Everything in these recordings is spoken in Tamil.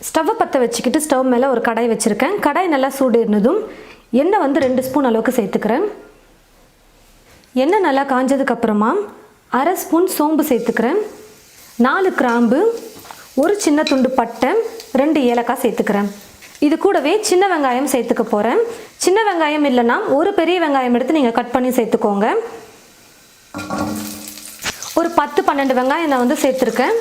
ஸ்டவ்வை பற்ற வச்சுக்கிட்டு ஸ்டவ் மேலே ஒரு கடாய் வச்சுருக்கேன். கடாய் நல்லா சூடேறினதும் எண்ணெய் வந்து 2 ஸ்பூன் அளவுக்கு சேர்த்துக்கிறேன். எண்ணெய் நல்லா காஞ்சதுக்கப்புறமா 1/2 ஸ்பூன் சோம்பு சேர்த்துக்கிறேன். 4 கிராம்பு, ஒரு சின்ன துண்டு பட்டை, 2 ஏலக்காய் சேர்த்துக்கிறேன். இது கூடவே சின்ன வெங்காயம் சேர்த்துக்க போகிறேன். சின்ன வெங்காயம் இல்லைன்னா ஒரு பெரிய வெங்காயம் எடுத்து நீங்கள் கட் பண்ணி சேர்த்துக்கோங்க. ஒரு 10-12 வெங்காயம் நான் வந்து சேர்த்துருக்கேன்.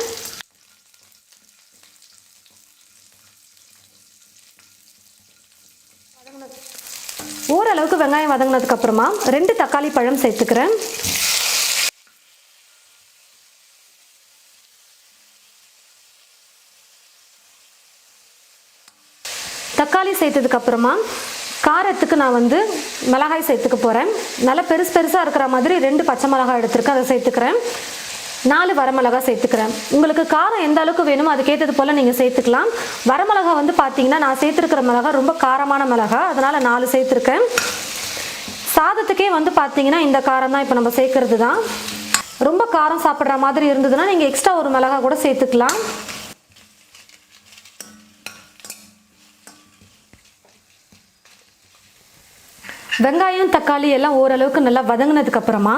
ஓரளவுக்கு வெங்காயம் வதங்கினதுக்கு அப்புறமா 2 தக்காளி பழம் சேர்த்துக்கிறேன். தக்காளி சேர்த்ததுக்கு அப்புறமா காரத்துக்கு நான் வந்து மிளகாய் சேர்த்துக்க போகிறேன். நல்லா பெருசாக இருக்கிற மாதிரி 2 பச்சை மிளகாய் எடுத்துருக்கேன், அதை சேர்த்துக்கிறேன். 4 வரமிளகாய் சேர்த்துக்கிறேன். உங்களுக்கு காரம் எந்த அளவுக்கு வேணுமோ அதுக்கேற்றது போல் நீங்கள் சேர்த்துக்கலாம். வரமிளகாய் வந்து பார்த்தீங்கன்னா நான் சேர்த்துருக்கிற மிளகாய் ரொம்ப காரமான மிளகாய், அதனால் 4 சேர்த்துருக்கேன். சாதத்துக்கே வந்து பார்த்தீங்கன்னா இந்த காரம் தான் இப்போ நம்ம சேர்க்கறது தான். ரொம்ப காரம் சாப்பிட்ற மாதிரி இருந்ததுன்னா நீங்கள் எக்ஸ்ட்ரா ஒரு மிளகாய் கூட சேர்த்துக்கலாம். வெங்காயம் தக்காளி எல்லாம் ஓரளவுக்கு நல்லா வதங்கினதுக்கு அப்புறமா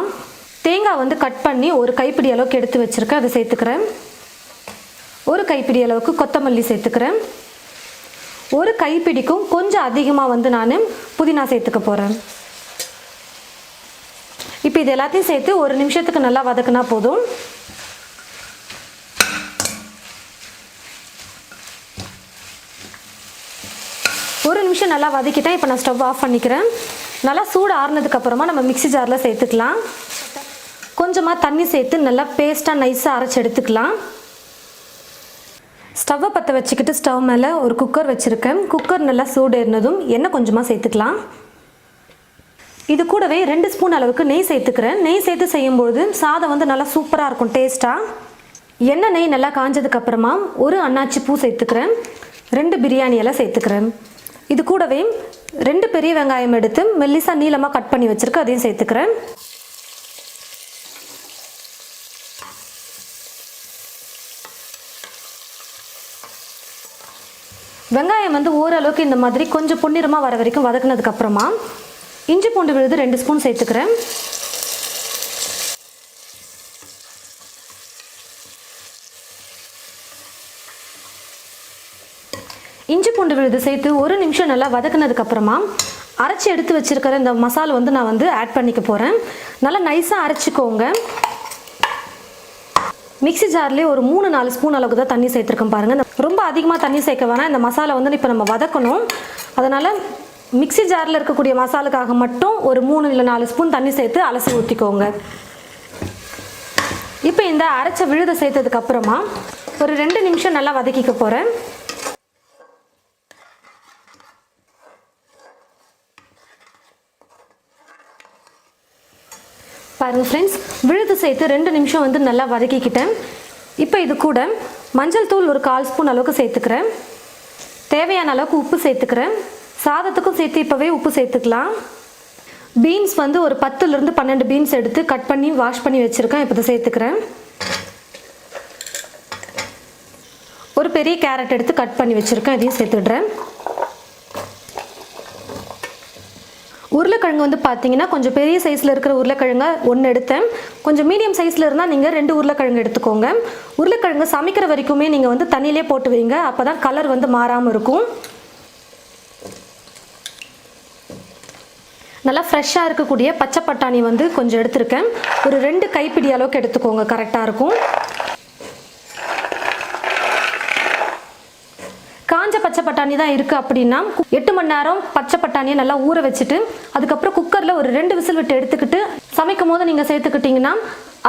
தேங்காய் வந்து கட் பண்ணி ஒரு கைப்பிடி அளவுக்கு எடுத்து வச்சுருக்கேன், அதை சேர்த்துக்கிறேன். ஒரு கைப்பிடி அளவுக்கு கொத்தமல்லி சேர்த்துக்கிறேன். ஒரு கைப்பிடிக்கும் கொஞ்சம் அதிகமாக வந்து நான் புதினா சேர்த்துக்க போகிறேன். இப்போ இது எல்லாத்தையும் சேர்த்து 1 நிமிஷத்துக்கு நல்லா வதக்குனா போதும். ஒரு நிமிஷம் நல்லா வதக்கிட்டேன். இப்போ நான் ஸ்டவ் ஆஃப் பண்ணிக்கிறேன். நல்லா சூடு ஆறுனதுக்கு அப்புறமா நம்ம மிக்ஸி ஜாரில் சேர்த்துக்கலாம். கொஞ்சமாக தண்ணி சேர்த்து நல்லா பேஸ்ட்டாக நைஸாக அரைச்சி எடுத்துக்கலாம். ஸ்டவ்வை பற்ற வச்சுக்கிட்டு ஸ்டவ் மேலே ஒரு குக்கர் வச்சுருக்கேன். குக்கர் நல்லா சூடு ஏறினதும் எண்ணெய் கொஞ்சமாக சேர்த்துக்கலாம். இது கூடவே 2 ஸ்பூன் அளவுக்கு நெய் சேர்த்துக்கிறேன். நெய் சேர்த்து செய்யும்போது சாதம் வந்து நல்லா சூப்பராக இருக்கும் டேஸ்ட்டாக. நெய் நல்லா காஞ்சதுக்கப்புறமா ஒரு அன்னாச்சி பூ சேர்த்துக்கிறேன். 2 பிரியாணி இலை சேர்த்துக்கிறேன். இது கூடவே 2 பெரிய வெங்காயம் எடுத்து மெல்லிசாக நீளமாக கட் பண்ணி வச்சுருக்கேன், அதையும் சேர்த்துக்கிறேன். வெங்காயம் வந்து ஓரளவுக்கு இந்த மாதிரி கொஞ்சம் பொன்னிறமாக வர வரைக்கும் வதக்குனதுக்கப்புறமா இஞ்சி பூண்டு விழுது 2 ஸ்பூன் சேர்த்துக்கிறேன். இஞ்சி பூண்டு விழுது சேர்த்து 1 நிமிஷம் நல்லா வதக்குனதுக்கப்புறமா அரைச்சி எடுத்து வச்சுருக்கிற இந்த மசாலா வந்து நான் வந்து ஆட் பண்ணிக்க போகிறேன். நல்லா நைஸாக அரைச்சிக்கோங்க. மிக்ஸி ஜார்லேயே ஒரு 3-4 ஸ்பூன் அளவுக்கு தான் தண்ணி சேர்த்துருக்கேன் பாருங்கள். ரொம்ப அதிகமாக தண்ணி சேர்க்க வேணாம். இந்த மசாலா வந்து இப்போ நம்ம வதக்கணும். அதனால் மிக்ஸி ஜாரில் இருக்கக்கூடிய மசாலுக்காக மட்டும் ஒரு 3 இல்லை 4 ஸ்பூன் தண்ணி சேர்த்து அலசி ஊற்றிக்கோங்க. இப்போ இந்த அரைச்ச விழுதை சேர்த்ததுக்கப்புறமா ஒரு 2 நிமிஷம் நல்லா வதக்கிக்க போகிறேன். பாருங்கள் ஃப்ரெண்ட்ஸ், விழுது சேர்த்து 2 நிமிஷம் வந்து நல்லா வதக்கிக்கிட்டேன். இப்போ இது கூட மஞ்சள் தூள் ஒரு 1/4 ஸ்பூன் அளவுக்கு சேர்த்துக்கிறேன். தேவையான அளவுக்கு உப்பு சேர்த்துக்கிறேன். சாதத்துக்கும் சேர்த்து இப்போவே உப்பு சேர்த்துக்கலாம். பீன்ஸ் வந்து ஒரு 10-12 பீன்ஸ் எடுத்து கட் பண்ணி வாஷ் பண்ணி வச்சுருக்கேன், இப்போ இதை சேர்த்துக்கிறேன். ஒரு பெரிய கேரட் எடுத்து கட் பண்ணி வச்சுருக்கேன், இதையும் சேர்த்துடுறேன். உருளைக்கிழங்கு வந்து பார்த்தீங்கன்னா கொஞ்சம் பெரிய சைஸில் இருக்கிற உருளைக்கிழங்கு 1 எடுத்தேன். கொஞ்சம் மீடியம் சைஸில் இருந்தால் நீங்கள் 2 உருளைக்கிழங்கு எடுத்துக்கோங்க. உருளைக்கிழங்கு சமைக்கிற வரைக்குமே நீங்கள் வந்து தண்ணியிலே போட்டு வைங்க, அப்போ தான் கலர் வந்து மாறாமல் இருக்கும். நல்லா ஃப்ரெஷ்ஷாக இருக்கக்கூடிய பச்சை பட்டாணி வந்து கொஞ்சம் எடுத்துருக்கேன். ஒரு 2 கைப்பிடி அளவுக்கு எடுத்துக்கோங்க, கரெக்டாக இருக்கும். காஞ்ச பச்சை பட்டாணி தான் இருக்குது அப்படின்னா 8 மணி நேரம் பச்சை பட்டாணியை நல்லா ஊற வச்சுட்டு அதுக்கப்புறம் குக்கரில் ஒரு 2 விசில் விட்டு எடுத்துக்கிட்டு சமைக்கும் போது நீங்கள் சேர்த்துக்கிட்டிங்கன்னா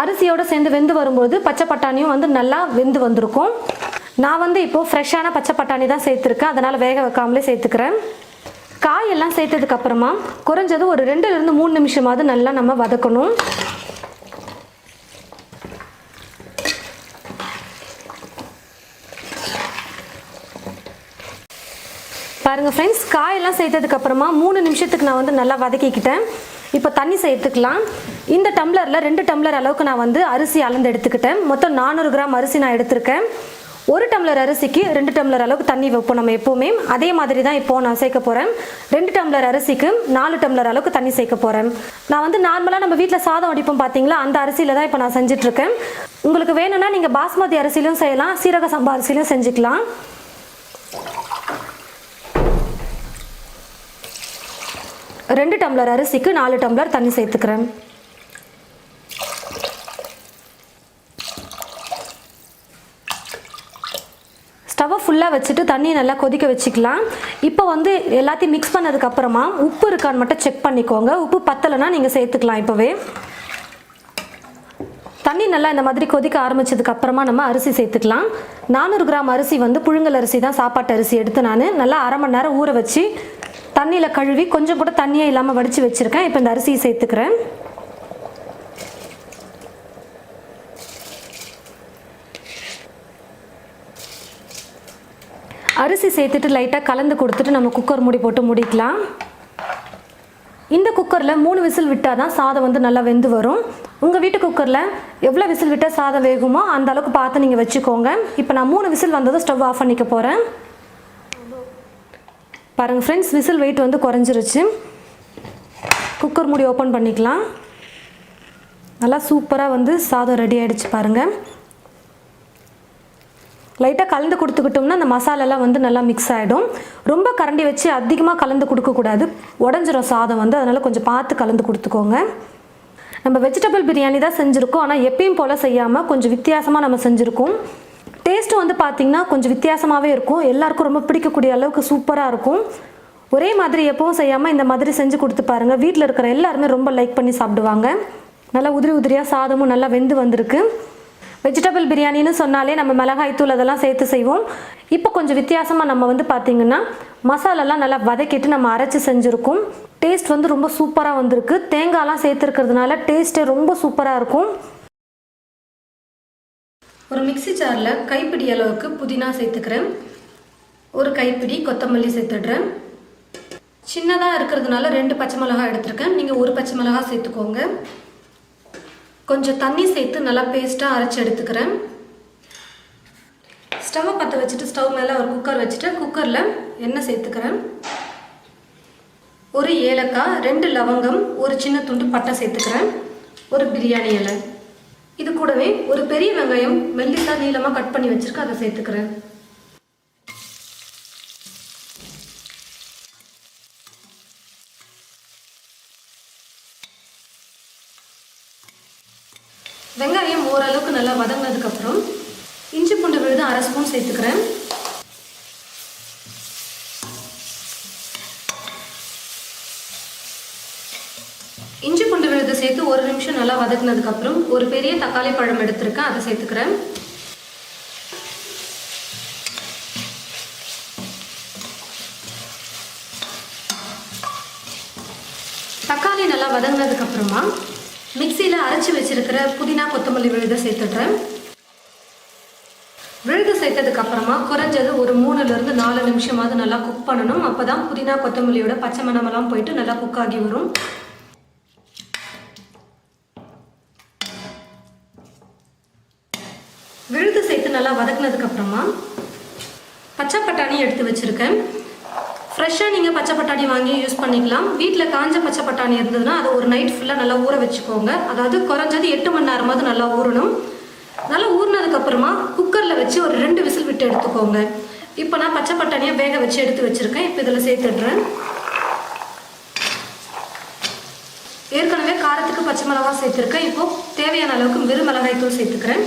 அரிசியோடு சேர்ந்து வெந்து வரும்போது பச்சை பட்டாணியும் வந்து நல்லா வெந்து வந்திருக்கும். நான் வந்து இப்போது ஃப்ரெஷ்ஷான பச்சை பட்டாணி தான் சேர்த்துருக்கேன், அதனால் வேக வைக்காமலே சேர்த்துக்கிறேன். காயெல்லாம் சேர்த்ததுக்கப்புறமா குறைஞ்சது ஒரு 2-3 நிமிஷமாவது நல்லா நம்ம வதக்கணும். பாருங்கள் ஃப்ரெண்ட்ஸ், காயெல்லாம் சேர்த்ததுக்கப்புறமா 3 நிமிஷத்துக்கு நான் வந்து நல்லா வதக்கிக்கிட்டேன். இப்போ தண்ணி சேர்த்துக்கலாம். இந்த டம்ளரில் 2 டம்ளர் அளவுக்கு நான் வந்து அரிசி அளந்து எடுத்துக்கிட்டேன். மொத்தம் 400 கிராம் அரிசி நான் எடுத்திருக்கேன். 1 டம்ளர் அரிசிக்கு 2 டம்ளர் அளவுக்கு தண்ணி வைப்போம் நம்ம எப்போவுமே. அதே மாதிரி தான் இப்போது நான் சேர்க்க போகிறேன். 2 டம்ளர் அரிசிக்கு 4 டம்ளர் அளவுக்கு தண்ணி சேர்க்க போகிறேன். நான் வந்து நார்மலாக நம்ம வீட்டில் சாதம் வடிப்போம் பார்த்தீங்களா, அந்த அரிசியில் தான் இப்போ நான் செஞ்சிட்ருக்கேன். உங்களுக்கு வேணும்னா நீங்கள் பாஸ்மதி அரிசியிலும் செய்யலாம், சீரக சம்பா அரிசியிலும் செஞ்சுக்கலாம். ரெண்டு டம்ளர் அரிசிக்கு 4 டம்ளர் தண்ணி சேர்த்துக்கிறேன். ஸ்டவ்வை ஃபுல்லாக வச்சுட்டு தண்ணியை நல்லா கொதிக்க வச்சுக்கலாம். இப்போ வந்து எல்லாத்தையும் மிக்ஸ் பண்ணதுக்கப்புறமா உப்பு இருக்கான்னு மட்டும் செக் பண்ணிக்கோங்க. உப்பு பத்தலைன்னா நீங்கள் சேர்த்துக்கலாம். இப்போவே தண்ணி நல்லா இந்த மாதிரி கொதிக்க ஆரம்பித்ததுக்கப்புறமா நம்ம அரிசி சேர்த்துக்கலாம். 400 கிராம் அரிசி வந்து புழுங்கல் அரிசி தான், சாப்பாட்டு அரிசி எடுத்து நான் நல்லா அரை மணி நேரம் ஊற வச்சு தண்ணியில் கழுவி கொஞ்சம் கூட தண்ணியே இல்லாமல் வடித்து வச்சுருக்கேன். இப்போ இந்த அரிசியை சேர்த்துக்கிறேன். அரிசி சேர்த்துட்டு லைட்டாக கலந்து கொடுத்துட்டு நம்ம குக்கர் மூடி போட்டு முடிக்கலாம். இந்த குக்கரில் 3 விசில் விட்டால் தான் சாதம் வந்து நல்லா வெந்து வரும். உங்கள் வீட்டு குக்கரில் எவ்வளோ விசில் விட்டால் சாதம் வேகுமோ அந்த அளவுக்கு பார்த்து நீங்கள் வச்சுக்கோங்க. இப்போ நான் 3 விசில் வந்ததும் ஸ்டவ் ஆஃப் பண்ணிக்க போகிறேன். பாருங்கள் ஃப்ரெண்ட்ஸ், விசில் வெயிட் வந்து குறைஞ்சிருச்சு. குக்கர் மூடி ஓப்பன் பண்ணிக்கலாம். நல்லா சூப்பராக வந்து சாதம் ரெடி ஆகிடுச்சு பாருங்கள். லைட்டாக கலந்து கொடுத்துக்கிட்டோம்னா அந்த மசாலாலாம் வந்து நல்லா மிக்ஸ் ஆகிடும். ரொம்ப கரண்டி வச்சு அதிகமாக கலந்து கொடுக்கக்கூடாது, உடஞ்சிரும் சாதம் வந்து. அதனால் கொஞ்சம் பார்த்து கலந்து கொடுத்துக்கோங்க. நம்ம வெஜிடபிள் பிரியாணி தான் செஞ்சுருக்கோம், ஆனால் எப்பயும் போல் செய்யாமல் கொஞ்சம் வித்தியாசமாக நம்ம செஞ்சுருக்கோம். டேஸ்ட்டு வந்து பார்த்திங்கன்னா கொஞ்சம் வித்தியாசமாகவே இருக்கும். எல்லாருக்கும் ரொம்ப பிடிக்கக்கூடிய அளவுக்கு சூப்பராக இருக்கும். ஒரே மாதிரி எப்பவும் செய்யாமல் இந்த மாதிரி செஞ்சு கொடுத்து பாருங்கள். வீட்டில் இருக்கிற எல்லாருமே ரொம்ப லைக் பண்ணி சாப்பிடுவாங்க. நல்லா உதிரி உதிரியாக சாதமும் நல்லா வெந்து வந்திருக்கு. வெஜிடபிள் பிரியாணின்னு சொன்னாலே நம்ம மிளகாய் தூள் அதெல்லாம் சேர்த்து செய்வோம். இப்போ கொஞ்சம் வித்தியாசமாக நம்ம வந்து பார்த்திங்கன்னா மசாலாலாம் நல்லா வதக்கிட்டு நம்ம அரைச்சி செஞ்சுருக்கோம். டேஸ்ட் வந்து ரொம்ப சூப்பராக வந்திருக்கு. தேங்காய்லாம் சேர்த்துருக்கிறதுனால டேஸ்ட்டே ரொம்ப சூப்பராக இருக்கும். ஒரு மிக்ஸி ஜாரில் கைப்பிடி அளவுக்கு புதினா சேர்த்துக்கிறேன். ஒரு கைப்பிடி கொத்தமல்லி சேர்த்துடுறேன். சின்னதாக இருக்கிறதுனால 2 பச்சை மிளகாய் எடுத்துருக்கேன். நீங்கள் 1 பச்சை மிளகாய் சேர்த்துக்கோங்க. கொஞ்சம் தண்ணி சேர்த்து நல்லா பேஸ்ட்டாக அரைச்சி எடுத்துக்கிறேன். ஸ்டவ்வை பற்ற வச்சுட்டு ஸ்டவ் மேலே ஒரு குக்கர் வச்சுட்டு குக்கரில் எண்ணெய் சேர்த்துக்கிறேன். ஒரு ஏலக்காய், 2 லவங்கம், ஒரு சின்ன துண்டு பட்டை சேர்த்துக்கிறேன். ஒரு பிரியாணி இலை, இது கூடவே ஒரு பெரிய வெங்காயம் மெல்லிசாக நீளமாக கட் பண்ணி வச்சுருக்கேன், அதை சேர்த்துக்கிறேன். வெங்காயம் ஓரளவுக்கு நல்லா வதங்கினதுக்கப்புறம் இஞ்சி பூண்டு விழுது 1/2 ஸ்பூன் சேர்த்துக்கிறேன். இஞ்சி பூண்டு விழுது சேர்த்து 1 நிமிஷம் நல்லா வதங்கினதுக்கப்புறம் ஒரு பெரிய தக்காளி பழம் எடுத்திருக்கேன், அதை சேர்த்துக்கிறேன். தக்காளி நல்லா வதங்கினதுக்கப்புறமா மிக்சியில் அரைச்சி வச்சிருக்கிற புதினா கொத்தமல்லி விழுதை சேர்த்துடுறேன். விழுது சேர்த்ததுக்கப்புறமா குறைஞ்சது ஒரு 3லிருந்து 4 நிமிஷமாவது நல்லா குக் பண்ணணும். அப்போ தான் புதினா கொத்தமல்லியோட பச்சை மணமெல்லாம் போயிட்டு நல்லா குக் ஆகி வரும். விழுது சேர்த்து நல்லா வதக்கினதுக்கப்புறமா பச்சை பட்டாணி எடுத்து வச்சுருக்கேன். ஃப்ரெஷ்ஷாக நீங்கள் பச்சை பட்டாணி வாங்கி யூஸ் பண்ணிக்கலாம். வீட்டில் காஞ்ச பச்சை பட்டாணி இருந்ததுன்னா அதை ஒரு நைட் ஃபுல்லாக நல்லா ஊற வச்சுக்கோங்க. அதாவது குறைஞ்சது 8 மணி நேரமாவது நல்லா ஊறணும். நல்லா ஊறினதுக்கப்புறமா குக்கரில் வச்சு ஒரு 2 விசில் விட்டு எடுத்துக்கோங்க. இப்போ நான் பச்சை பட்டாணியை வேக வச்சு எடுத்து வச்சுருக்கேன். இப்போ இதில் சேர்த்துடுறேன். ஏற்கனவே காரத்துக்கு பச்சை மிளகாய் சேர்த்துருக்கேன். இப்போது தேவையான அளவுக்கு வெறும் மிளகாய் தூள் சேர்த்துக்கிறேன்.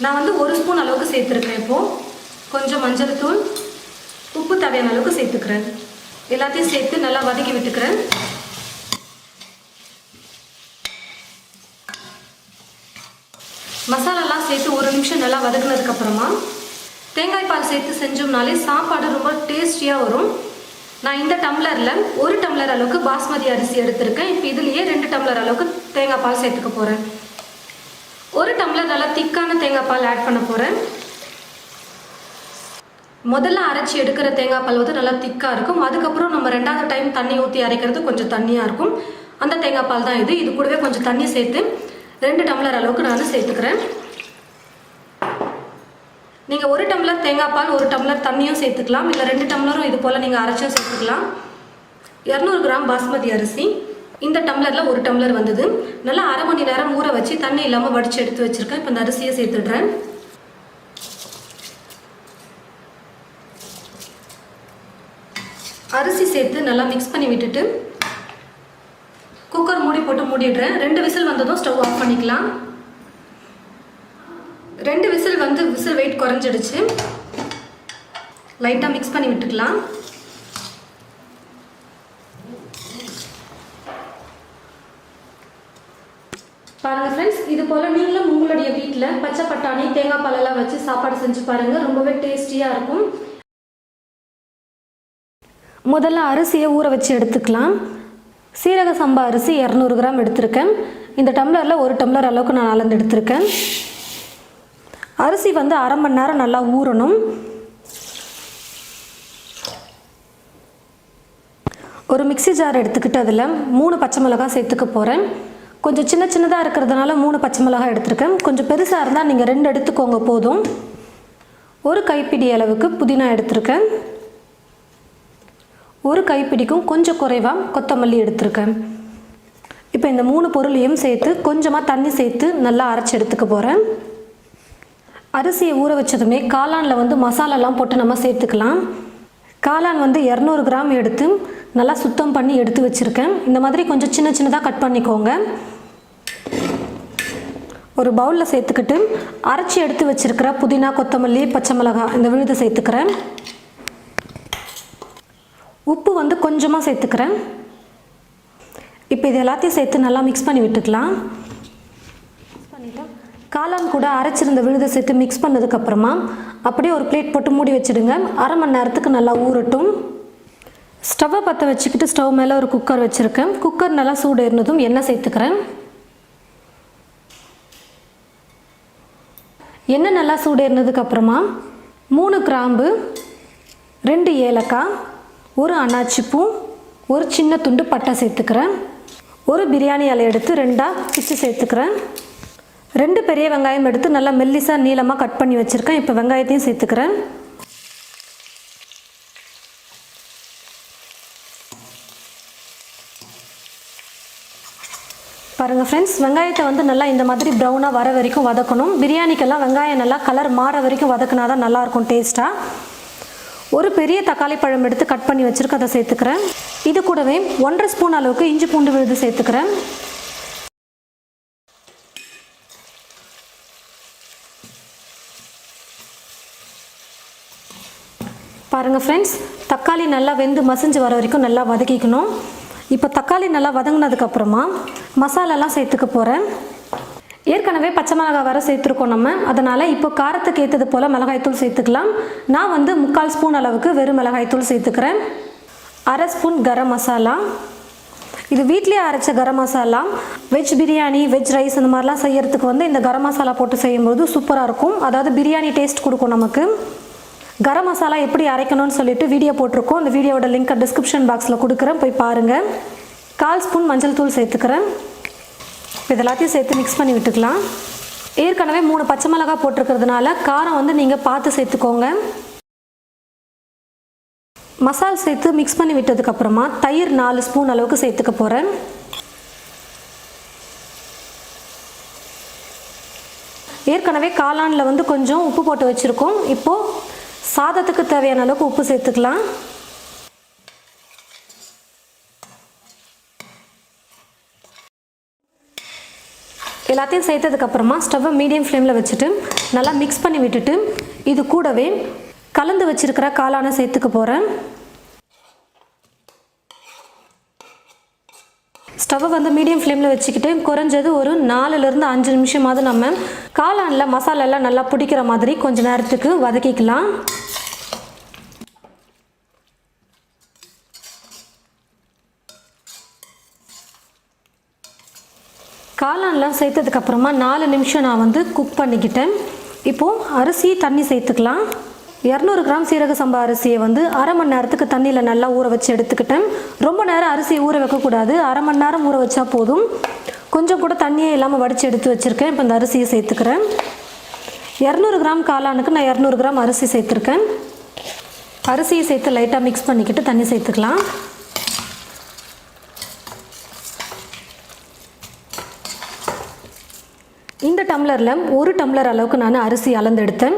நான் வந்து 1 ஸ்பூன் அளவுக்கு சேர்த்துருக்கேன். இப்போது கொஞ்சம் மஞ்சள் தூள், உப்பு தேவையான அளவுக்கு சேர்த்துக்கிறேன். எல்லாத்தையும் சேர்த்து நல்லா வதக்கி விட்டுக்கிறேன். மசாலாலாம் சேர்த்து 1 நிமிஷம் நல்லா வதக்குனதுக்கப்புறமா தேங்காய் பால் சேர்த்து செஞ்சோம்னாலே சாப்பாடு ரொம்ப டேஸ்டியாக வரும். நான் இந்த டம்ளரில் 1 டம்ளர் அளவுக்கு பாஸ்மதி அரிசி எடுத்திருக்கேன். இப்போ இதுலேயே 2 டம்ளர் அளவுக்கு தேங்காய் பால் சேர்த்துக்க போகிறேன். 1 டம்ளர் நல்லா திக்கான தேங்காய் பால் ஆட் பண்ண போகிறேன். முதல்ல அரைச்சி எடுக்கிற தேங்காய் பால் வந்து நல்லா திக்காக இருக்கும். அதுக்கப்புறம் நம்ம 2வது டைம் தண்ணி ஊற்றி அரைக்கிறது கொஞ்சம் தண்ணியாக இருக்கும். அந்த தேங்காய் பால் தான் இது. இது கூடவே கொஞ்சம் தண்ணி சேர்த்து 2 டம்ளர் அளவுக்கு நான் சேர்த்துக்கிறேன். நீங்கள் 1 டம்ளர் தேங்காய் பால் 1 டம்ளர் தண்ணியும் சேர்த்துக்கலாம், இல்லை 2 டம்ளரும் இது போல் நீங்கள் அரைச்சும் சேர்த்துக்கலாம். 200 கிராம் பாஸ்மதி அரிசி இந்த டம்ளரில் 1 டம்ளர் வந்தது. நல்லா அரை மணி நேரம் ஊற வச்சு தண்ணி இல்லாமல் வடித்து எடுத்து வச்சுருக்கேன். இப்போ இந்த அரிசியை சேர்த்துடுறேன். அரிசி சேர்த்து நல்லா மிக்ஸ் பண்ணி விட்டுட்டு குக்கர் மூடி போட்டு மூடிடுறேன். 2 விசில் வந்ததும் ஸ்டவ் ஆஃப் பண்ணிக்கலாம். 2 விசில் வந்து விசில் வெயிட் குறைஞ்சிடுச்சு. லைட்டாக மிக்ஸ் பண்ணி விட்டுக்கலாம். பாருங்கள் ஃப்ரெண்ட்ஸ், இது போல் நீங்களும் உங்களுடைய வீட்டில் பச்சை பட்டாணி தேங்காய் பாலெல்லாம் வச்சு சாப்பாடு செஞ்சு பாருங்கள். ரொம்பவே டேஸ்டியாக இருக்கும். முதல்ல அரிசியை ஊற வச்சு எடுத்துக்கலாம். சீரக சம்பா அரிசி 200 கிராம் எடுத்திருக்கேன். இந்த டம்ளரில் 1 டம்ளர் அளவுக்கு நான் அளந்து எடுத்திருக்கேன். அரிசி வந்து அரை மணி நேரம் நல்லா ஊறணும். ஒரு மிக்ஸி ஜார் எடுத்துக்கிட்டு அதில் 3 பச்சை மிளகாய் சேர்த்துக்க போகிறேன். கொஞ்சம் சின்ன சின்னதாக இருக்கிறதுனால 3 பச்சை மிளகாய் எடுத்திருக்கேன். கொஞ்சம் பெருசாக இருந்தால் நீங்கள் 2 எடுத்துக்கோங்க போதும். ஒரு கைப்பிடி அளவுக்கு புதினா எடுத்திருக்கேன். ஒரு கைப்பிடிக்கும் கொஞ்சம் குறைவாக கொத்தமல்லி எடுத்திருக்கேன். இப்போ இந்த 3 பொருளையும் சேர்த்து கொஞ்சமாக தண்ணி சேர்த்து நல்லா அரைச்சி எடுத்துக்க போகிறேன். அரிசியை ஊற வச்சதுமே காளானில் வந்து மசாலாலாம் போட்டு நம்ம சேர்த்துக்கலாம். காளான் வந்து 200 கிராம் எடுத்து நல்லா சுத்தம் பண்ணி எடுத்து வச்சுருக்கேன். இந்த மாதிரி கொஞ்சம் சின்ன சின்னதாக கட் பண்ணிக்கோங்க. ஒரு பவுலில் சேர்த்துக்கிட்டு அரைச்சி எடுத்து வச்சுருக்கிற புதினா கொத்தமல்லி பச்சை மிளகாய் இந்த விழுதை சேர்த்துக்கிறேன். உப்பு வந்து கொஞ்சமாக சேர்த்துக்கிறேன். இப்போ இது எல்லாத்தையும் சேர்த்து நல்லா மிக்ஸ் பண்ணி விட்டுக்கலாம். காளான் கூட அரைச்சிருந்த விழுதை சேர்த்து மிக்ஸ் பண்ணதுக்கப்புறமா அப்படியே ஒரு பிளேட் போட்டு மூடி வச்சுடுங்க. அரை மணி நேரத்துக்கு நல்லா ஊறட்டும். ஸ்டவ்வை பற்ற வச்சுக்கிட்டு ஸ்டவ் மேலே ஒரு குக்கர் வச்சுருக்கேன். குக்கர் நல்லா சூடு ஏறினதும் எண்ணெய் சேர்த்துக்கிறேன். எண்ணெய் நல்லா சூடு ஏறினதுக்கப்புறமா 3 கிராம்பு 2 ஏலக்காய் 1 அன்னாச்சி பூ 1 சின்ன துண்டு பட்டை சேர்த்துக்கிறேன். ஒரு பிரியாணி இலை எடுத்து 2ஆக பிச்சு சேர்த்துக்கிறேன். 2 பெரிய வெங்காயம் எடுத்து நல்லா மெல்லிசாக நீளமாக கட் பண்ணி வச்சுருக்கேன். இப்போ வெங்காயத்தையும் சேர்த்துக்கிறேன். பாருங்கள் ஃப்ரெண்ட்ஸ், வெங்காயத்தை வந்து நல்லா இந்த மாதிரி ப்ரௌனாக வர வரைக்கும் வதக்கணும். பிரியாணிக்கெல்லாம் வெங்காயம் நல்லா கலர் மாற வரைக்கும் வதக்கினா தான் நல்லாயிருக்கும் டேஸ்ட்டாக. ஒரு பெரிய தக்காளி பழம் எடுத்து கட் பண்ணி வச்சுருக்க அதை சேர்த்துக்கிறேன். இது கூடவே 1.5 ஸ்பூன் அளவுக்கு இஞ்சி பூண்டு விழுது சேர்த்துக்கிறேன். பாருங்கள் ஃப்ரெண்ட்ஸ், தக்காளி நல்லா வெந்து மசிஞ்சு வர வரைக்கும் நல்லா வதக்கிக்கணும். இப்போ தக்காளி நல்லா வதங்கினதுக்கப்புறமா மசாலாலாம் சேர்த்துக்க போகிறேன். ஏற்கனவே பச்சை மிளகாய் வர சேர்த்துருக்கோம் நம்ம, அதனால் இப்போ காரத்துக்கு ஏற்றது போல் மிளகாய்த்தூள் சேர்த்துக்கலாம். நான் வந்து 3/4 ஸ்பூன் அளவுக்கு வெறும் மிளகாய்த்தூள் சேர்த்துக்கிறேன். 1/2 ஸ்பூன் கரம் மசாலா. இது வீட்லேயே அரைச்ச garam masala. Veg biryani veg rice இந்த மாதிரிலாம் செய்யறதுக்கு வந்து இந்த கரம் மசாலா போட்டு செய்யும்போது சூப்பராக இருக்கும். அதாவது பிரியாணி டேஸ்ட் கொடுக்கும் நமக்கு. கரம் மசாலா எப்படி அரைக்கணும்னு சொல்லிட்டு வீடியோ போட்டிருக்கோம். அந்த வீடியோவோட லிங்க்கை டிஸ்கிரிப்ஷன் பாக்ஸில் கொடுக்குறேன், போய் பாருங்கள். 1/4 ஸ்பூன் மஞ்சள் தூள் சேர்த்துக்கிறேன். இது எல்லாத்தையும் சேர்த்து மிக்ஸ் பண்ணி விட்டுக்கலாம். ஏற்கனவே 3 பச்சை மிளகாய் போட்டிருக்கிறதுனால காரம் வந்து நீங்கள் பார்த்து சேர்த்துக்கோங்க. மசால் சேர்த்து மிக்ஸ் பண்ணி விட்டதுக்கப்புறமா தயிர் 4 ஸ்பூன் அளவுக்கு சேர்த்துக்க போகிறேன். ஏற்கனவே காளானில் வந்து கொஞ்சம் உப்பு போட்டு வச்சுருக்கோம். இப்போது சாதத்துக்கு தேவையான அளவுக்கு உப்பு சேர்த்துக்கலாம். எல்லாத்தையும் சேர்த்ததுக்கப்புறமா ஸ்டவ்வை மீடியம் ஃப்ளேமில் வச்சுட்டு நல்லா மிக்ஸ் பண்ணி விட்டுட்டு இது கூடவே கலந்து வச்சுருக்கிற காளானை சேர்த்துக்க போகிறேன். ஸ்டவ்வை வந்து மீடியம் ஃப்ளேமில் வச்சுக்கிட்டு குறைஞ்சது ஒரு 4லேருந்து 5 நிமிஷமாவது நம்ம காளானில் மசாலாலாம் நல்லா பிடிக்கிற மாதிரி கொஞ்சம் நேரத்துக்கு வதக்கிக்கலாம். காளான்லாம் சேர்த்ததுக்கப்புறமா 4 நிமிஷம் நான் வந்து குக் பண்ணிக்கிட்டேன். இப்போது அரிசி தண்ணி சேர்த்துக்கலாம். 200 கிராம் சீரக சம்பா அரிசியை வந்து அரை மணி நேரத்துக்கு தண்ணியில் நல்லா ஊற வச்சு எடுத்துக்கிட்டேன். ரொம்ப நேரம் அரிசியை ஊற வைக்கக்கூடாது, அரை மணி நேரம் ஊற வச்சா போதும். கொஞ்சம் கூட தண்ணியே இல்லாமல் வடித்து எடுத்து வச்சுருக்கேன். இப்போ இந்த அரிசியை சேர்த்துக்கிறேன். 200 கிராம் காளானுக்கு நான் 200 கிராம் அரிசி சேர்த்துருக்கேன். அரிசியை சேர்த்து லைட்டாக மிக்ஸ் பண்ணிக்கிட்டு தண்ணி சேர்த்துக்கலாம். இந்த டம்ளரில் 1 டம்ளர் அளவுக்கு நான் அரிசி அளந்து எடுத்தேன்.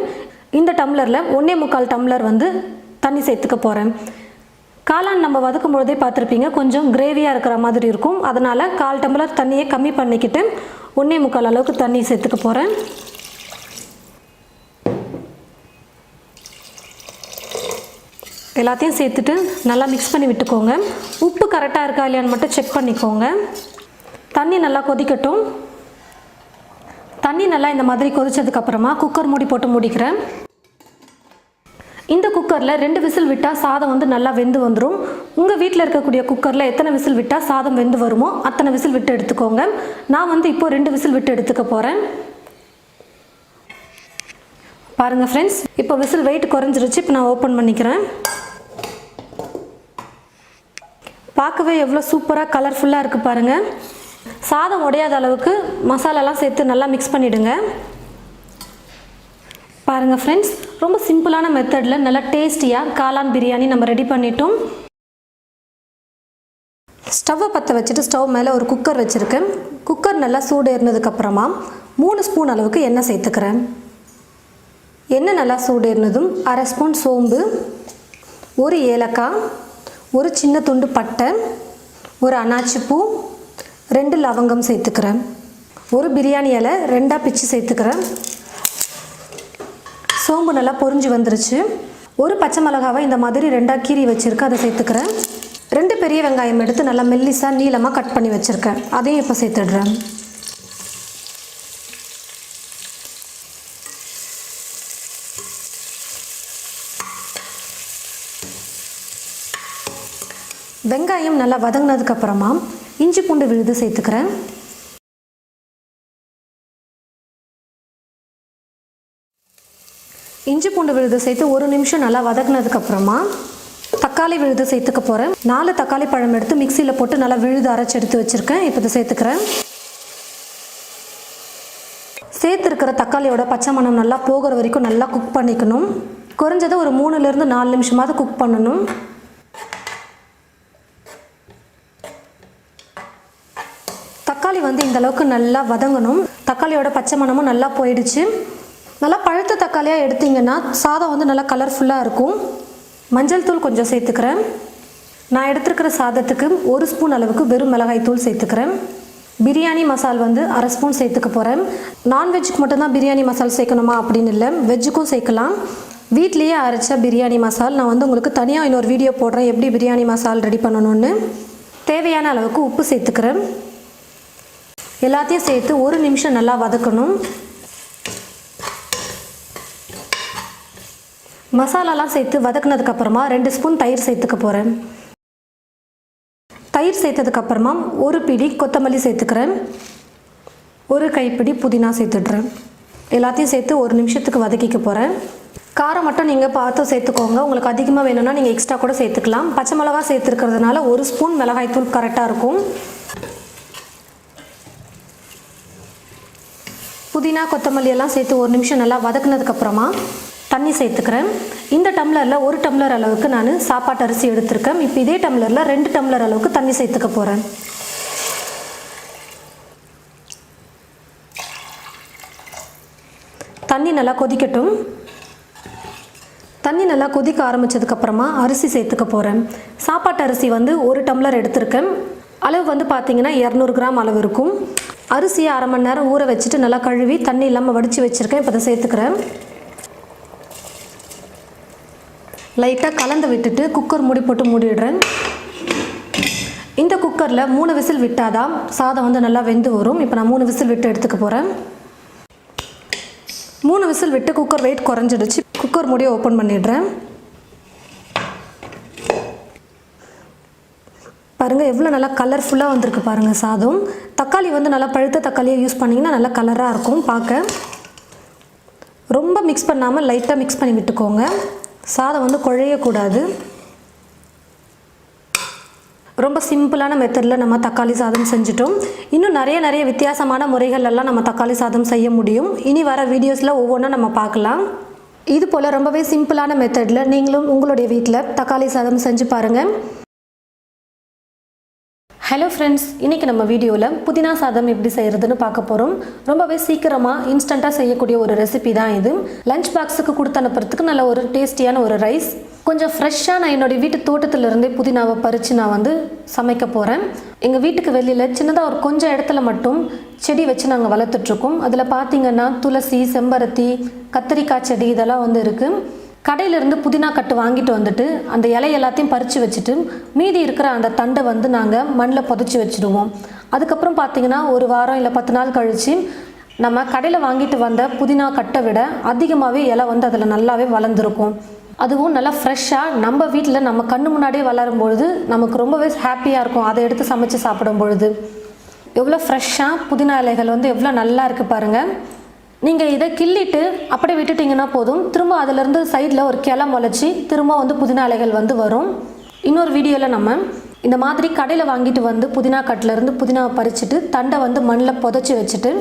இந்த டம்ளரில் 1.25 டம்ளர் வந்து தண்ணி சேர்த்துக்க போகிறேன். காளான் நம்ம வதக்கும் பொழுதே பார்த்துருப்பீங்க, கொஞ்சம் கிரேவியாக இருக்கிற மாதிரி இருக்கும். அதனால் 1/4 டம்ளர் தண்ணியை கம்மி பண்ணிக்கிட்டு 1.25 அளவுக்கு தண்ணி சேர்த்துக்க போகிறேன். எல்லாத்தையும் சேர்த்துட்டு நல்லா மிக்ஸ் பண்ணி விட்டுக்கோங்க. உப்பு கரெக்டாக இருக்கா இல்லையான்னு மட்டும் செக் பண்ணிக்கோங்க. தண்ணி நல்லா கொதிக்கட்டும். தண்ணி நல்லா இந்த மாதிரி கொதிச்சதுக்கப்புறமா குக்கர் மூடி போட்டு மூடிக்கிறேன். இந்த குக்கரில் 2 விசில் விட்டால் சாதம் வந்து நல்லா வெந்து வந்துடும். உங்கள் வீட்டில் இருக்கக்கூடிய குக்கரில் எத்தனை விசில் விட்டால் சாதம் வெந்து வருமோ அத்தனை விசில் விட்டு எடுத்துக்கோங்க. நான் வந்து இப்போ 2 விசில் விட்டு எடுத்துக்க போகிறேன். பாருங்கள் ஃப்ரெண்ட்ஸ், இப்போ விசில் வெயிட் குறைஞ்சிருச்சு. இப்போ நான் ஓப்பன் பண்ணிக்கிறேன். பார்க்கவே எவ்வளோ சூப்பராக கலர்ஃபுல்லாக இருக்குது பாருங்கள். சாதம் உடையாத அளவுக்கு மசாலாலாம் சேர்த்து நல்லா மிக்ஸ் பண்ணிவிடுங்க. பாருங்கள் ஃப்ரெண்ட்ஸ், ரொம்ப சிம்பிளான மெத்தடில் நல்லா டேஸ்டியாக காளான் பிரியாணி நம்ம ரெடி பண்ணிட்டோம். ஸ்டவ்வை பற்ற வச்சுட்டு ஸ்டவ் மேலே ஒரு குக்கர் வச்சுருக்கேன். குக்கர் நல்லா சூடு ஏறினதுக்கப்புறமா 3 ஸ்பூன் அளவுக்கு எண்ணெய் சேர்த்துக்கிறேன். எண்ணெய் நல்லா சூடு ஏறினதும் 1/2 ஸ்பூன் சோம்பு, 1 ஏலக்காய், 1 சின்ன துண்டு பட்டை, 1 அன்னாச்சி பூ, 2 லவங்கம் சேர்த்துக்கிறேன். 1 பிரியாணி இலை 2ஆக பிச்சு சேர்த்துக்கிறேன். சோம்பு நல்லா பொரிஞ்சு வந்துருச்சு. 1 பச்சை மிளகாவை இந்த மாதிரி 2ஆக கீறி வச்சுருக்கேன், அதை சேர்த்துக்கிறேன். 2 பெரிய வெங்காயம் எடுத்து நல்லா மெல்லிசாக நீளமாக கட் பண்ணி வச்சுருக்கேன், அதையும் இப்போ சேர்த்துடுறேன். வெங்காயம் நல்லா வதங்கினதுக்கப்புறமா இஞ்சி பூண்டு விழுது சேர்த்துக்கிறேன். இஞ்சி பூண்டு விழுது சேர்த்து 1 நிமிஷம் நல்லா வதங்கினதுக்கப்புறமா தக்காளி விழுது சேர்த்துக்க போகிறேன். 4 தக்காளி பழம் எடுத்து மிக்சியில் போட்டு நல்லா விழுது அரைச்சி எடுத்து வச்சுருக்கேன். இப்போ இதை சேர்த்துக்கிறேன். சேர்த்துருக்கிற தக்காளியோட பச்சை மணம் நல்லா போகிற வரைக்கும் நல்லா குக் பண்ணிக்கணும். குறைஞ்சது ஒரு 3லேருந்து 4 நிமிஷமாவது குக் பண்ணணும். தக்காளி வந்து இந்த அளவுக்கு நல்லா வதங்கணும். தக்காளியோட பச்சை மணமும் நல்லா போயிடுச்சு. நல்லா பழுத்த தக்காளியாக எடுத்திங்கன்னா சாதம் வந்து நல்லா கலர்ஃபுல்லாக இருக்கும். மஞ்சள் தூள் கொஞ்சம் சேர்த்துக்கிறேன். நான் எடுத்துருக்கிற சாதத்துக்கு 1 ஸ்பூன் அளவுக்கு வெறும் மிளகாய் தூள் சேர்த்துக்கிறேன். பிரியாணி மசால் வந்து 1/2 ஸ்பூன் சேர்த்துக்க போகிறேன். நான்வெஜ்ஜுக்கு மட்டும்தான் பிரியாணி மசால் சேர்க்கணுமா அப்படின்னு இல்லை, வெஜ்ஜுக்கும் சேர்க்கலாம். வீட்லேயே அரைச்ச பிரியாணி மசால் நான் வந்து உங்களுக்கு தனியாக இன்னொரு வீடியோ போடுறேன், எப்படி பிரியாணி மசால் ரெடி பண்ணணும்னு. தேவையான அளவுக்கு உப்பு சேர்த்துக்கிறேன். எல்லாத்தையும் சேர்த்து 1 நிமிஷம் நல்லா வதக்கணும். மசாலாலாம் சேர்த்து வதக்குனதுக்கப்புறமா 2 ஸ்பூன் தயிர் சேர்த்துக்க போகிறேன். தயிர் சேர்த்ததுக்கப்புறமா 1 பிடி கொத்தமல்லி சேர்த்துக்கிறேன். 1 கைப்பிடி புதினா சேர்த்துடுறேன். எல்லாத்தையும் சேர்த்து 1 நிமிஷத்துக்கு வதக்கிக்க போகிறேன். காரம் மட்டும் நீங்கள் பார்த்து சேர்த்துக்கோங்க. உங்களுக்கு அதிகமாக வேணும்னா நீங்கள் எக்ஸ்ட்ரா கூட சேர்த்துக்கலாம். பச்சை மிளகா சேர்த்துருக்கிறதுனால 1 ஸ்பூன் மிளகாய் தூள் கரெக்டாக இருக்கும். புதினா கொத்தமல்லி எல்லாம் சேர்த்து 1 நிமிஷம் நல்லா வதக்குனதுக்கப்புறமா தண்ணி சேர்த்துக்கிறேன். இந்த டம்ளரில் 1 டம்ளர் அளவுக்கு நான் சாப்பாட்டு அரிசி எடுத்திருக்கேன். இப்போ இதே டம்ளரில் 2 டம்ளர் அளவுக்கு தண்ணி சேர்த்துக்க போகிறேன். தண்ணி நல்லா கொதிக்கட்டும். தண்ணி நல்லா கொதிக்க ஆரம்பித்ததுக்கப்புறமா அரிசி சேர்த்துக்க போகிறேன். சாப்பாட்டு அரிசி வந்து 1 டம்ளர் எடுத்திருக்கேன். அளவு வந்து பார்த்திங்கன்னா 200 கிராம் அளவு இருக்கும். அரிசியை 1/2 மணி நேரம் ஊற வச்சுட்டு நல்லா கழுவி தண்ணி இல்லாமல் வடித்து வச்சுருக்கேன். இப்போ அதை சேர்த்துக்கிறேன். லைட்டாக கலந்து விட்டுட்டு குக்கர் மூடி போட்டு மூடிடுறேன். இந்த குக்கரில் 3 விசில் விட்டாதான் சாதம் வந்து நல்லா வெந்து வரும். இப்போ நான் 3 விசில் விட்டு எடுத்துக்க போகிறேன். 3 விசில் விட்டு குக்கர் வெயிட் குறைஞ்சிடுச்சு. குக்கர் மூடியை ஓப்பன் பண்ணிடுறேன். பாருங்கள் எவ்வளோ நல்லா கலர்ஃபுல்லாக வந்திருக்கு பாருங்கள் சாதம். தக்காளி வந்து நல்லா பழுத்த தக்காளியை யூஸ் பண்ணிங்கன்னா நல்லா கலராக இருக்கும் பார்க்க. ரொம்ப மிக்ஸ் பண்ணாமல் லைட்டாக மிக்ஸ் பண்ணி விட்டுக்கோங்க. சாதம் வந்து குழையக்கூடாது. ரொம்ப சிம்பிளான மெத்தடில் நம்ம தக்காளி சாதம் செஞ்சுட்டோம். இன்னும் நிறைய வித்தியாசமான முறைகளெல்லாம் நம்ம தக்காளி சாதம் செய்ய முடியும். இனி வர வீடியோஸில் ஒவ்வொன்றா நம்ம பார்க்கலாம். இது போல் ரொம்பவே சிம்பிளான மெத்தடில் நீங்களும் உங்களுடைய வீட்டில் தக்காளி சாதம் செஞ்சு பாருங்கள். ஹலோ ஃப்ரெண்ட்ஸ், இன்றைக்கி நம்ம வீடியோவில் புதினா சாதம் எப்படி செய்கிறதுன்னு பார்க்க போகிறோம். ரொம்பவே சீக்கிரமாக இன்ஸ்டண்ட்டாக செய்யக்கூடிய ஒரு ரெசிபி தான் இது. லஞ்ச் பாக்ஸுக்கு கொடுத்து அனுப்புறதுக்கு நல்ல ஒரு டேஸ்டியான ஒரு ரைஸ். கொஞ்சம் ஃப்ரெஷ்ஷாக நான் என்னுடைய வீட்டு தோட்டத்திலேருந்தே புதினாவை பறித்து நான் சமைக்க போகிறேன். எங்கள் வீட்டுக்கு வெளியில் சின்னதாக ஒரு கொஞ்சம் இடத்துல மட்டும் செடி வச்சு நாங்கள் வளர்த்துட்ருக்கோம். அதில் பார்த்திங்கன்னா துளசி, செம்பருத்தி, கத்திரிக்காய் செடி இதெல்லாம் இருக்குது. கடையிலேருந்து புதினா கட்டு வாங்கிட்டு வந்துட்டு அந்த இலை எல்லாத்தையும் பறித்து வச்சுட்டு மீதி இருக்கிற அந்த தண்டை நாங்கள் மண்ணில் புதைச்சி வச்சுடுவோம். அதுக்கப்புறம் பார்த்திங்கன்னா ஒரு வாரம் இல்லை 10 நாள் கழித்து நம்ம கடையில் வாங்கிட்டு வந்த புதினா கட்டை விட அதிகமாகவே இலை அதில் நல்லாவே வளர்ந்துருக்கும். அதுவும் நல்லா ஃப்ரெஷ்ஷாக நம்ம வீட்டில் நம்ம கண்ணு முன்னாடியே வளரும் பொழுது நமக்கு ரொம்பவே ஹாப்பியாக இருக்கும். அதை எடுத்து சமைச்சு சாப்பிடும் பொழுது எவ்வளோ ஃப்ரெஷ்ஷாக புதினா இலைகள் எவ்வளோ நல்லா இருக்குது பாருங்கள். நீங்கள் இதை கிள்ளிட்டு அப்படியே விட்டுட்டிங்கன்னா போதும், திரும்ப அதிலேருந்து சைடில் ஒரு கிளை முளைச்சி திரும்ப புதினா இலைகள் வரும். இன்னொரு வீடியோவில் நம்ம இந்த மாதிரி கடையில் வாங்கிட்டு புதினா கட்டிலேருந்து புதினாவை பறிச்சுட்டு தண்டை மண்ணில் புதைச்சி வச்சுட்டு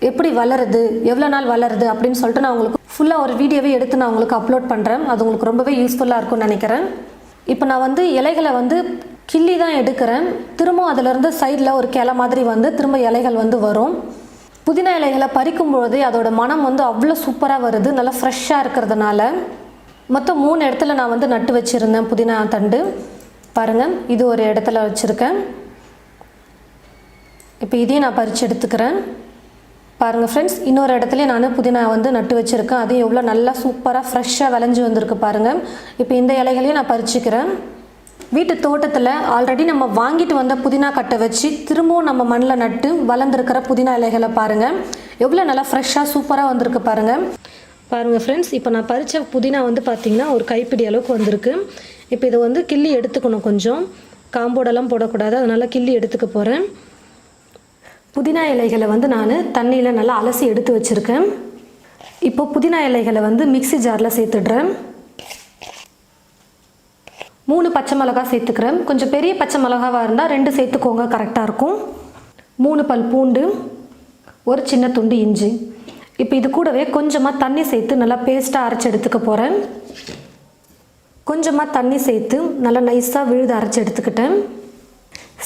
எப்படி வளருது, எவ்வளோ நாள் வளருது அப்படின்னு சொல்லிட்டு நான் உங்களுக்கு ஃபுல்லாக ஒரு வீடியோவே எடுத்து நான் உங்களுக்கு அப்லோட் பண்ணுறேன். அது உங்களுக்கு ரொம்பவே யூஸ்ஃபுல்லாக இருக்கும்னு நினைக்கிறேன். இப்போ நான் இலைகளை கிள்ளி தான் எடுக்கிறேன். திரும்ப அதிலேருந்து சைடில் ஒரு கிளை மாதிரி திரும்ப இலைகள் வரும். புதினா இலைகளை பறிக்கும் பொழுதே அதோட மனம் அவ்வளோ சூப்பராக வருது, நல்லா ஃப்ரெஷ்ஷாக இருக்கிறதுனால. மொத்தம் 3 இடத்துல நான் நட்டு வச்சுருந்தேன் புதினா தண்டு. பாருங்கள், இது ஒரு இடத்துல வச்சுருக்கேன். இப்போ இதையும் நான் பறித்து எடுத்துக்கிறேன். பாருங்கள் ஃப்ரெண்ட்ஸ், இன்னொரு இடத்துலையும் நான் புதினா நட்டு வச்சுருக்கேன். அது எவ்வளோ நல்லா சூப்பராக ஃப்ரெஷ்ஷாக விளைஞ்சி வந்திருக்கு பாருங்கள். இப்போ இந்த இலைகளையும் நான் பறிச்சுக்கிறேன். வீட்டு தோட்டத்தில் ஆல்ரெடி நம்ம வாங்கிட்டு வந்த புதினா கட்டை வச்சு திரும்பவும் நம்ம மண்ணில் நட்டு வளர்ந்துருக்கிற புதினா இலைகளை பாருங்கள், எவ்வளோ நல்லா ஃப்ரெஷ்ஷாக சூப்பராக வந்திருக்கு பாருங்கள். பாருங்கள் ஃப்ரெண்ட்ஸ், இப்போ நான் பறித்த புதினா பார்த்திங்கன்னா ஒரு கைப்பிடி அளவுக்கு வந்திருக்கு. இப்போ இதை கிள்ளி எடுத்துக்கணும். கொஞ்சம் காம்போடெல்லாம் போடக்கூடாது, அதனால் கிள்ளி எடுத்துக்க போகிறேன். புதினா இலைகளை நான் தண்ணியில் நல்லா அலசி எடுத்து வச்சுருக்கேன். இப்போ புதினா இலைகளை மிக்ஸி ஜாரில் சேர்த்துடுறேன். 3 பச்சை மிளகாய் சேர்த்துக்கிறேன். கொஞ்சம் பெரிய பச்சை மிளகாவாக இருந்தால் 2 சேர்த்துக்கோங்க, கரெக்டாக இருக்கும். 3 பல் பூண்டு, ஒரு சின்ன துண்டு இஞ்சி. இப்போ இது கூடவே கொஞ்சமாக தண்ணி சேர்த்து நல்லா பேஸ்ட்டாக அரைச்சி எடுத்துக்க போகிறேன். கொஞ்சமாக தண்ணி சேர்த்து நல்லா நைஸாக விழுது அரைச்சி எடுத்துக்கிட்டேன்.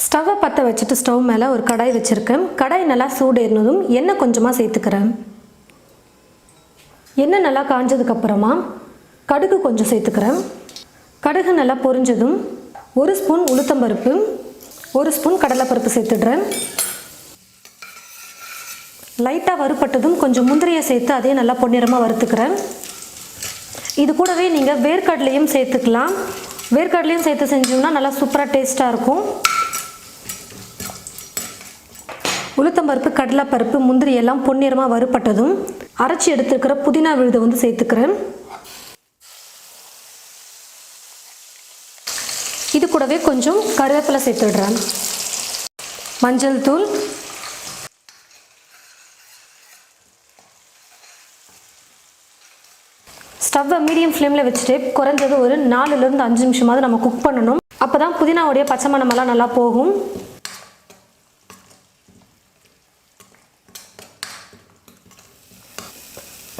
ஸ்டவ்வை பற்ற வச்சுட்டு ஸ்டவ் மேலே ஒரு கடாய் வச்சுருக்கேன். கடாய் நல்லா சூடேறினதும் எண்ணெய் கொஞ்சமாக சேர்த்துக்கிறேன். எண்ணெய் நல்லா காஞ்சதுக்கப்புறமா கடுகு கொஞ்சம் சேர்த்துக்கிறேன். கடுகு நல்லா பொரிஞ்சதும் 1 ஸ்பூன் உளுத்தம்பருப்பு, 1 ஸ்பூன் கடலைப்பருப்பு சேர்த்துடுறேன். லைட்டாக வறுப்பட்டதும் கொஞ்சம் முந்திரியை சேர்த்து அதே நல்லா பொன்னிறமாக வறுத்துக்கிறேன். இது கூடவே நீங்கள் வேர்க்கடலையும் சேர்த்துக்கலாம். வேர்க்கடலையும் சேர்த்து செஞ்சோம்னா நல்லா சூப்பராக டேஸ்ட்டாக இருக்கும். உளுத்தம்பருப்பு, கடலைப்பருப்பு, முந்திரி எல்லாம் பொன்னிறமாக வறுப்பட்டதும் அரைச்சி எடுத்துருக்கிற புதினா விழுதை சேர்த்துக்கிறேன். இது கூடவே கொஞ்சம் கருவேப்பிலை சேர்த்துடுறேன். மஞ்சள் தூள், ஸ்டவ்வை மீடியம் ஃப்ளேமில் வச்சுட்டு குறைஞ்சது ஒரு 4லேருந்து 5 நிமிஷமாவது நம்ம குக் பண்ணணும். அப்போ தான் புதினாவுடைய பச்சை மணமெல்லாம் நல்லா போகும்.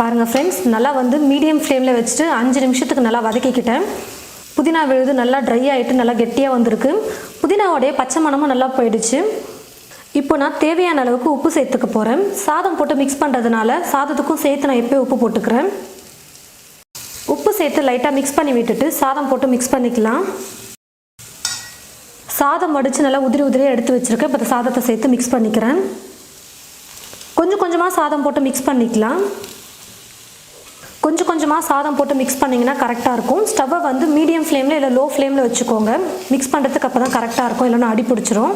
பாருங்கள் ஃப்ரெண்ட்ஸ், நல்லா மீடியம் ஃப்ளேமில் வச்சுட்டு 5 நிமிஷத்துக்கு நல்லா வதக்கிக்கிட்டேன். புதினா விழுது நல்லா ட்ரை ஆகிட்டு நல்லா கெட்டியாக வந்திருக்கு. புதினாவோடைய பச்சை மணமும் நல்லா போயிடுச்சு. இப்போ நான் தேவையான அளவுக்கு உப்பு சேர்த்துக்க போகிறேன். சாதம் போட்டு மிக்ஸ் பண்ணுறதுனால சாதத்துக்கும் சேர்த்து நான் எப்போயும் உப்பு போட்டுக்கிறேன். உப்பு சேர்த்து லைட்டாக மிக்ஸ் பண்ணி விட்டுட்டு சாதம் போட்டு மிக்ஸ் பண்ணிக்கலாம். சாதம் வடித்து நல்லா உதிரியாக எடுத்து வச்சுருக்கேன். இப்போ சாதத்தை சேர்த்து மிக்ஸ் பண்ணிக்கிறேன். கொஞ்சமாக சாதம் போட்டு மிக்ஸ் பண்ணிக்கலாம். கொஞ்சமாக சாதம் போட்டு மிக்ஸ் பண்ணிங்கன்னா கரெக்டாக இருக்கும். ஸ்டவ்வை மீடியம் ஃப்ளேமில் இல்லை லோ ஃப்ளேமில் வச்சுக்கோங்க. மிக்ஸ் பண்ணுறதுக்கு அப்போ தான் கரெக்டாக இருக்கும், இல்லைன்னா அடி பிடிச்சிரும்.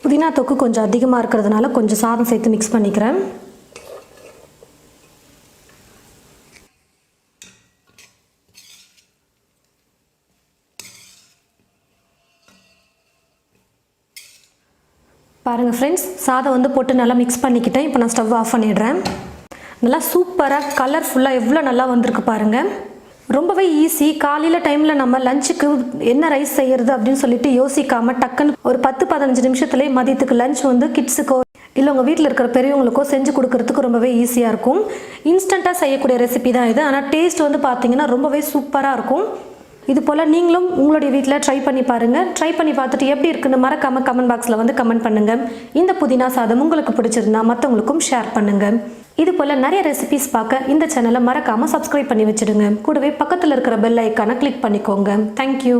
புதினா தொக்கு கொஞ்சம் அதிகமாக இருக்கிறதுனால கொஞ்சம் சாதம் சேர்த்து மிக்ஸ் பண்ணிக்கிறேன். பாருங்கள் ஃப்ரெண்ட்ஸ், சாதம் போட்டு நல்லா மிக்ஸ் பண்ணிக்கிட்டேன். இப்போ நான் ஸ்டவ் ஆஃப் பண்ணிடுறேன். நல்லா சூப்பராக கலர்ஃபுல்லாக எவ்வளோ நல்லா வந்திருக்கு பாருங்கள். ரொம்பவே ஈஸி. காலையில் டைமில் நம்ம லஞ்சுக்கு என்ன ரைஸ் செய்யறது அப்படின்னு சொல்லிட்டு யோசிக்காம டக்குன்னு ஒரு 10-15 நிமிஷத்துலேயே மதியத்துக்கு லஞ்ச் வந்து கிட்ஸுக்கோ இல்லை உங்கள் வீட்டில் இருக்கிற பெரியவங்களுக்கோ செஞ்சு கொடுக்கறதுக்கு ரொம்பவே ஈஸியாக இருக்கும். இன்ஸ்டண்ட்டாக செய்யக்கூடிய ரெசிபி தான் இது. ஆனால் டேஸ்ட் வந்து பார்த்தீங்கன்னா ரொம்பவே சூப்பராக இருக்கும். இது போல் நீங்களும் உங்களுடைய வீட்டில் ட்ரை பண்ணி பாருங்கள். ட்ரை பண்ணி பார்த்துட்டு எப்படி இருக்குன்னு மறக்காமல் கமெண்ட் பாக்ஸில் வந்து கமெண்ட் பண்ணுங்கள். இந்த புதினா சாதம் உங்களுக்கு பிடிச்சிருந்தா மற்றவங்களுக்கும் ஷேர் பண்ணுங்கள். இது போல் நிறைய ரெசிபிஸ் பார்க்க இந்த சேனலை மறக்காமல் சப்ஸ்கிரைப் பண்ணி வச்சுடுங்க. கூடவே பக்கத்தில் இருக்கிற பெல் ஐக்கானை கிளிக் பண்ணிக்கோங்க. தேங்க்யூ.